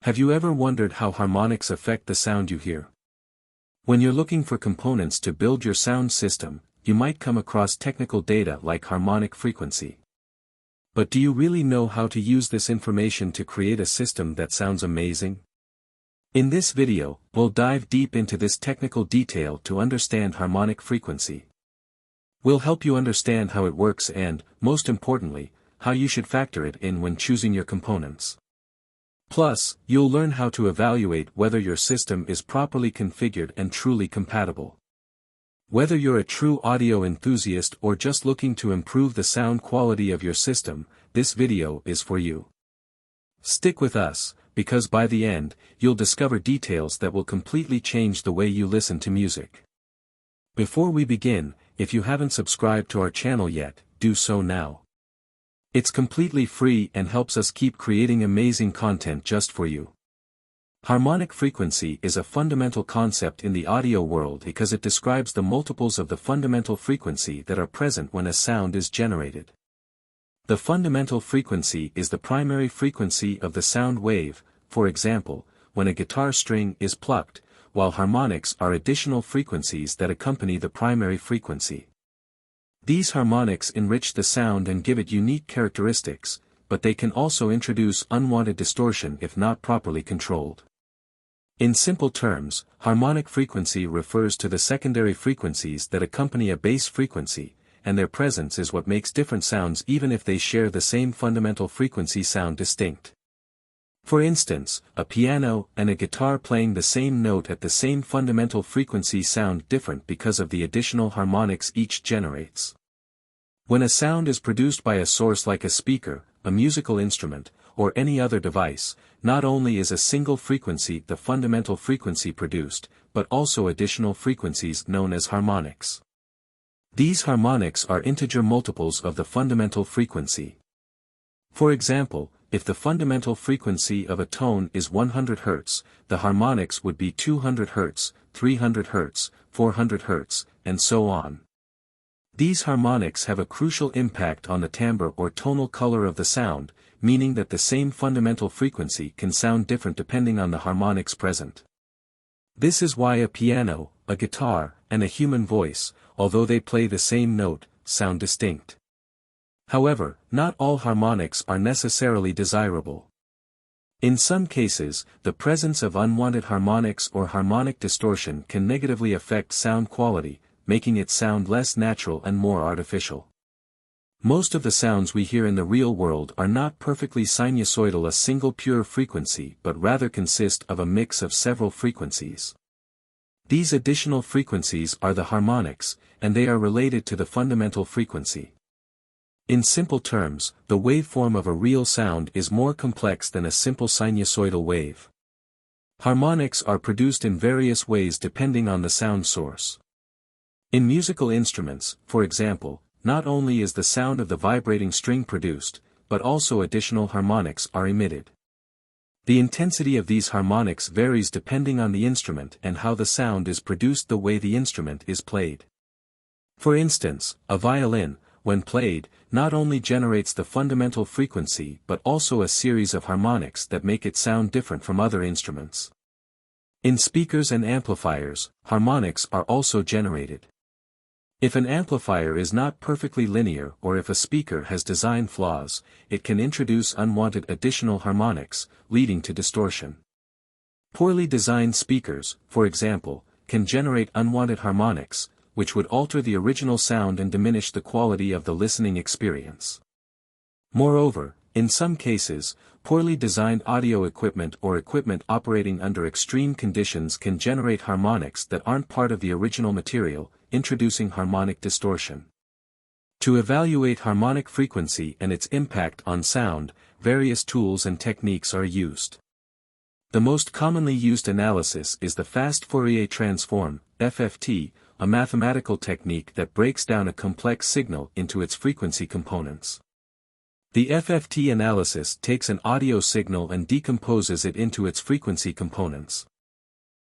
Have you ever wondered how harmonics affect the sound you hear? When you're looking for components to build your sound system, you might come across technical data like harmonic frequency. But do you really know how to use this information to create a system that sounds amazing? In this video, we'll dive deep into this technical detail to understand harmonic frequency. We'll help you understand how it works and, most importantly, how you should factor it in when choosing your components. Plus, you'll learn how to evaluate whether your system is properly configured and truly compatible. Whether you're a true audio enthusiast or just looking to improve the sound quality of your system, this video is for you. Stick with us, because by the end, you'll discover details that will completely change the way you listen to music. Before we begin, if you haven't subscribed to our channel yet, do so now. It's completely free and helps us keep creating amazing content just for you. Harmonic frequency is a fundamental concept in the audio world because it describes the multiples of the fundamental frequency that are present when a sound is generated. The fundamental frequency is the primary frequency of the sound wave, for example, when a guitar string is plucked, while harmonics are additional frequencies that accompany the primary frequency. These harmonics enrich the sound and give it unique characteristics, but they can also introduce unwanted distortion if not properly controlled. In simple terms, harmonic frequency refers to the secondary frequencies that accompany a bass frequency, and their presence is what makes different sounds even if they share the same fundamental frequency sound distinct. For instance, a piano and a guitar playing the same note at the same fundamental frequency sound different because of the additional harmonics each generates. When a sound is produced by a source like a speaker, a musical instrument, or any other device, not only is a single frequency the fundamental frequency produced, but also additional frequencies known as harmonics. These harmonics are integer multiples of the fundamental frequency. For example, if the fundamental frequency of a tone is 100 Hz, the harmonics would be 200 Hz, 300 Hz, 400 Hz, and so on. These harmonics have a crucial impact on the timbre or tonal color of the sound, meaning that the same fundamental frequency can sound different depending on the harmonics present. This is why a piano, a guitar, and a human voice, although they play the same note, sound distinct. However, not all harmonics are necessarily desirable. In some cases, the presence of unwanted harmonics or harmonic distortion can negatively affect sound quality, making it sound less natural and more artificial. Most of the sounds we hear in the real world are not perfectly sinusoidal, a single pure frequency, but rather consist of a mix of several frequencies. These additional frequencies are the harmonics, and they are related to the fundamental frequency. In simple terms, the waveform of a real sound is more complex than a simple sinusoidal wave. Harmonics are produced in various ways depending on the sound source. In musical instruments, for example, not only is the sound of the vibrating string produced, but also additional harmonics are emitted. The intensity of these harmonics varies depending on the instrument and how the sound is produced, the way the instrument is played. For instance, a violin, when played, not only generates the fundamental frequency but also a series of harmonics that make it sound different from other instruments. In speakers and amplifiers, harmonics are also generated. If an amplifier is not perfectly linear or if a speaker has design flaws, it can introduce unwanted additional harmonics, leading to distortion. Poorly designed speakers, for example, can generate unwanted harmonics, which would alter the original sound and diminish the quality of the listening experience. Moreover, in some cases, poorly designed audio equipment or equipment operating under extreme conditions can generate harmonics that aren't part of the original material, introducing harmonic distortion. To evaluate harmonic frequency and its impact on sound, various tools and techniques are used. The most commonly used analysis is the fast Fourier transform, FFT, a mathematical technique that breaks down a complex signal into its frequency components. The FFT analysis takes an audio signal and decomposes it into its frequency components.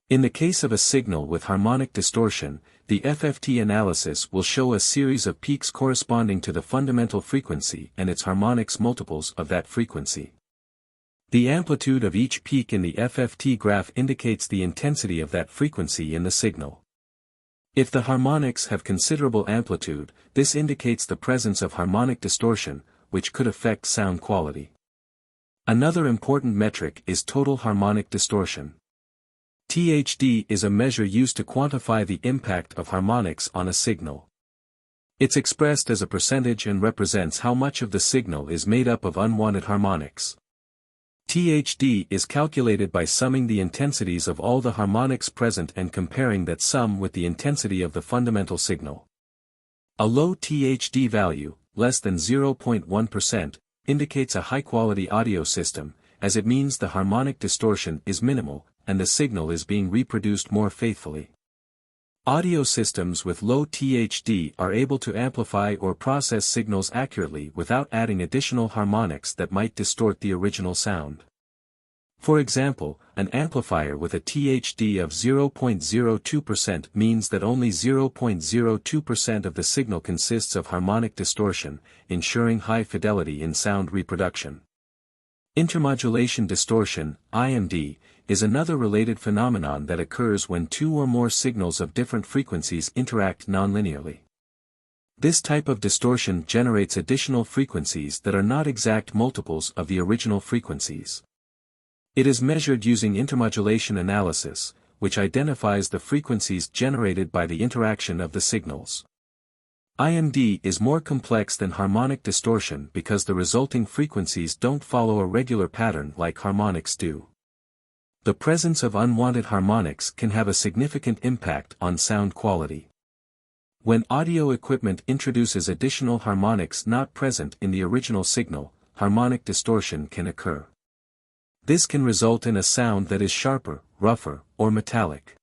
In the case of a signal with harmonic distortion, the FFT analysis will show a series of peaks corresponding to the fundamental frequency and its harmonics multiples of that frequency. The amplitude of each peak in the FFT graph indicates the intensity of that frequency in the signal. If the harmonics have considerable amplitude, this indicates the presence of harmonic distortion, which could affect sound quality. Another important metric is total harmonic distortion. THD is a measure used to quantify the impact of harmonics on a signal. It's expressed as a percentage and represents how much of the signal is made up of unwanted harmonics. THD is calculated by summing the intensities of all the harmonics present and comparing that sum with the intensity of the fundamental signal. A low THD value, less than 0.1%, indicates a high-quality audio system, as it means the harmonic distortion is minimal, and the signal is being reproduced more faithfully. Audio systems with low THD are able to amplify or process signals accurately without adding additional harmonics that might distort the original sound. For example, an amplifier with a THD of 0.02% means that only 0.02% of the signal consists of harmonic distortion, ensuring high fidelity in sound reproduction. Intermodulation distortion, IMD, is another related phenomenon that occurs when two or more signals of different frequencies interact nonlinearly. This type of distortion generates additional frequencies that are not exact multiples of the original frequencies. It is measured using intermodulation analysis, which identifies the frequencies generated by the interaction of the signals. IMD is more complex than harmonic distortion because the resulting frequencies don't follow a regular pattern like harmonics do. The presence of unwanted harmonics can have a significant impact on sound quality. When audio equipment introduces additional harmonics not present in the original signal, harmonic distortion can occur. This can result in a sound that is sharper, rougher, or metallic.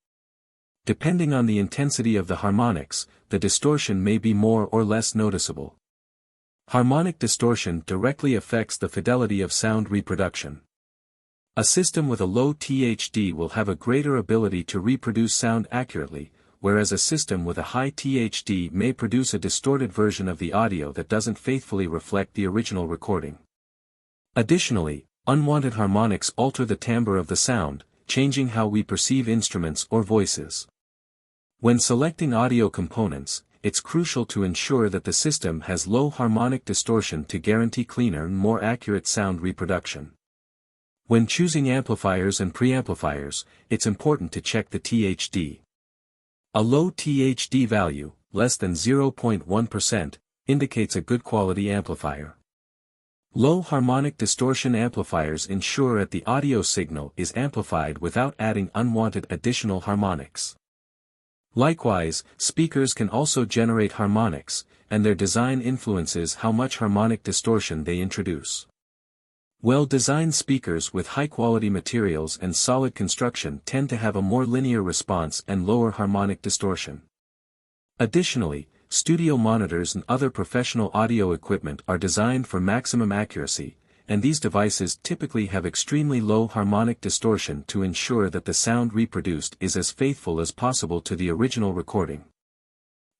Depending on the intensity of the harmonics, the distortion may be more or less noticeable. Harmonic distortion directly affects the fidelity of sound reproduction. A system with a low THD will have a greater ability to reproduce sound accurately, whereas a system with a high THD may produce a distorted version of the audio that doesn't faithfully reflect the original recording. Additionally, unwanted harmonics alter the timbre of the sound, changing how we perceive instruments or voices. When selecting audio components, it's crucial to ensure that the system has low harmonic distortion to guarantee cleaner and more accurate sound reproduction. When choosing amplifiers and preamplifiers, it's important to check the THD. A low THD value, less than 0.1%, indicates a good quality amplifier. Low harmonic distortion amplifiers ensure that the audio signal is amplified without adding unwanted additional harmonics. Likewise, speakers can also generate harmonics, and their design influences how much harmonic distortion they introduce. Well-designed speakers with high-quality materials and solid construction tend to have a more linear response and lower harmonic distortion. Additionally, studio monitors and other professional audio equipment are designed for maximum accuracy, and these devices typically have extremely low harmonic distortion to ensure that the sound reproduced is as faithful as possible to the original recording.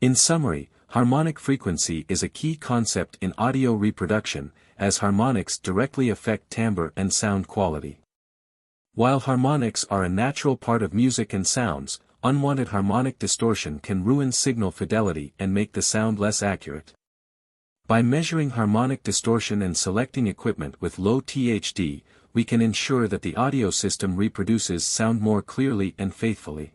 In summary, harmonic frequency is a key concept in audio reproduction, as harmonics directly affect timbre and sound quality. While harmonics are a natural part of music and sounds, unwanted harmonic distortion can ruin signal fidelity and make the sound less accurate. By measuring harmonic distortion and selecting equipment with low THD, we can ensure that the audio system reproduces sound more clearly and faithfully.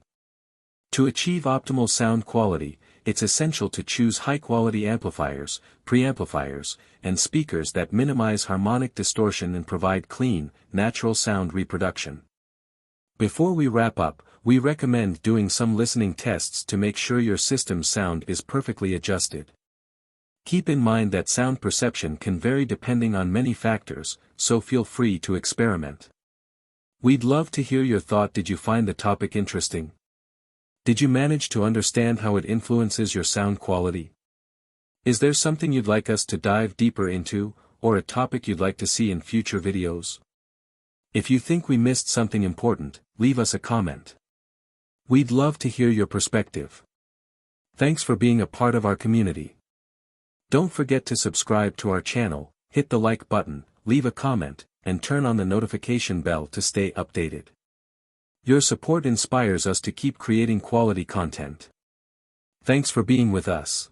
To achieve optimal sound quality, it's essential to choose high-quality amplifiers, preamplifiers, and speakers that minimize harmonic distortion and provide clean, natural sound reproduction. Before we wrap up, we recommend doing some listening tests to make sure your system's sound is perfectly adjusted. Keep in mind that sound perception can vary depending on many factors, so feel free to experiment. We'd love to hear your thought. Did you find the topic interesting? Did you manage to understand how it influences your sound quality? Is there something you'd like us to dive deeper into, or a topic you'd like to see in future videos? If you think we missed something important, leave us a comment. We'd love to hear your perspective. Thanks for being a part of our community. Don't forget to subscribe to our channel, hit the like button, leave a comment, and turn on the notification bell to stay updated. Your support inspires us to keep creating quality content. Thanks for being with us.